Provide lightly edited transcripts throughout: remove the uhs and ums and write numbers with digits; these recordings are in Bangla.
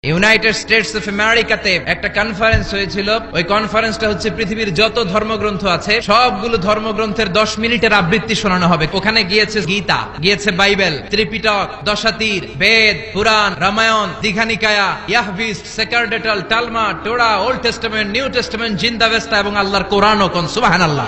ইউনাইটেড স্টেটস অফ আমেরিকাতে একটা কনফারেন্স হয়েছিল। ওই কনফারেন্সটা হচ্ছে পৃথিবীর যত ধর্মগ্রন্থ আছে সবগুলো ধর্মগ্রন্থের 10 মিনিটের আবৃত্তি শোনানো হবে। ওখানে গিয়েছে গীতা, গিয়েছে বাইবেল, ত্রিপিটক, দশাতীর, বেদ, পুরাণ, রামায়ণ, দীঘানিকায়া, ইয়াহভিস, সেকারডেটাল, Talmud, Torah, Old Testament, New Testament, জিন্দাবেস্তা এবং আল্লাহর কোরআনও। কোন সুবহানাল্লাহ।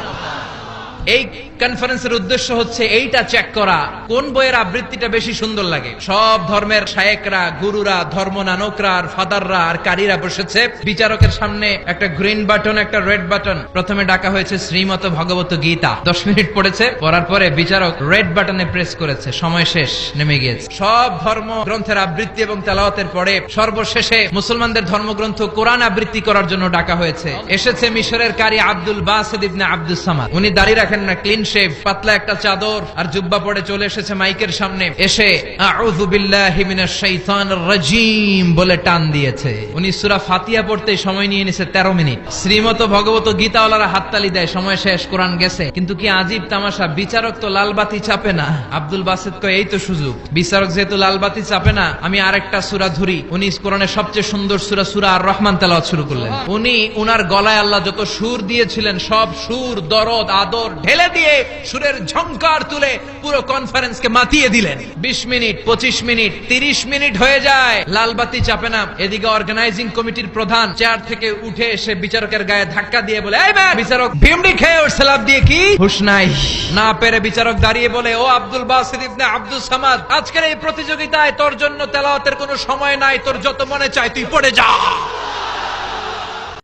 এই কনফারেন্সের উদ্দেশ্য হচ্ছে এইটা চেক করা কোন বইয়ের আবৃত্তিটা বেশি সুন্দর লাগে। সব ধর্মের শায়েকরা, গুরুরা, ধর্মনানকরা আর ফাদাররা আর কারীরা বসেছে। বিচারকের সামনে একটা গ্রিন বাটন, একটা রেড বাটন। প্রথমে ডাকা হয়েছে শ্রীমত ভগবত গীতা। 10 মিনিট পড়েছে, পড়ার পরে বিচারক রেড বাটনে প্রেস করেছে, সময় শেষ, নেমে গিয়েছে। সব ধর্ম গ্রন্থের আবৃত্তি এবং তেলাওয়াতের পরে সর্বশেষে মুসলমানদের ধর্মগ্রন্থ কোরআন আবৃত্তি করার জন্য ডাকা হয়েছে। এসেছে মিশরের কারি আব্দুল বাসিত ইবনে আব্দুস সামাদ। উনি দাঁড়িয়ে রাখেন না, ক্লিন শেভ, পাতলা একটা চাদর আর জুব্বা পরে চলে এসেছে মাইকের সামনে। এসে আউযু বিল্লাহি মিনাশ শাইতানির রাজিম বলে টান দিয়েছে। উনি সূরা ফাতিহা পড়তে সময় নিয়ে নিয়েছে 13 মিনিট। শ্রীমত ভগবত গীতাওয়ালারা হাততালি দেয়, সময় শেষ, কোরআন গেছে। কিন্তু কি আজীব তামাশা, বিচারক তো লালবাতি চাপে না। আব্দুল বাসিত কয় এই তো সুযোগ, বিচারক যেহেতু লালবাতি চাপে না, আমি আরেকটা সূরা ধরি। উনি কোরআনের সবচেয়ে সুন্দর সূরা আর রহমান তেলাওয়াত শুরু করলেন। উনি উনার গলায় আল্লাহ যত সুর দিয়েছিলেন সব সুর, দরদ, আদর ঢেলে দিয়ে সুরের ঝংকার তুলে পুরো কনফারেন্সকে মাতিয়ে দিলেন। 20 মিনিট, 25 মিনিট, 30 মিনিট হয়ে যায়, লালবাতি চাপে না। এদিকে অর্গানাইজিং কমিটির প্রধান চেয়ার থেকে উঠে এসে বিচারকের গায়ে ধাক্কা দিয়ে বলে, এই ম্যান! বিচারক ভিমড়ি খেয়ে ওর সালাম দিয়ে কি হুশ নাই। না পেরে বিচারক দাঁড়িয়ে বলে, ও আব্দুল বাসিত ইবনে আব্দুস সামাদ, আজকের এই প্রতিযোগিতায় তোর জন্য তেলাওয়াতের কোনো সময় নাই, তোর যত মনে চায় তুই পড়ে যা।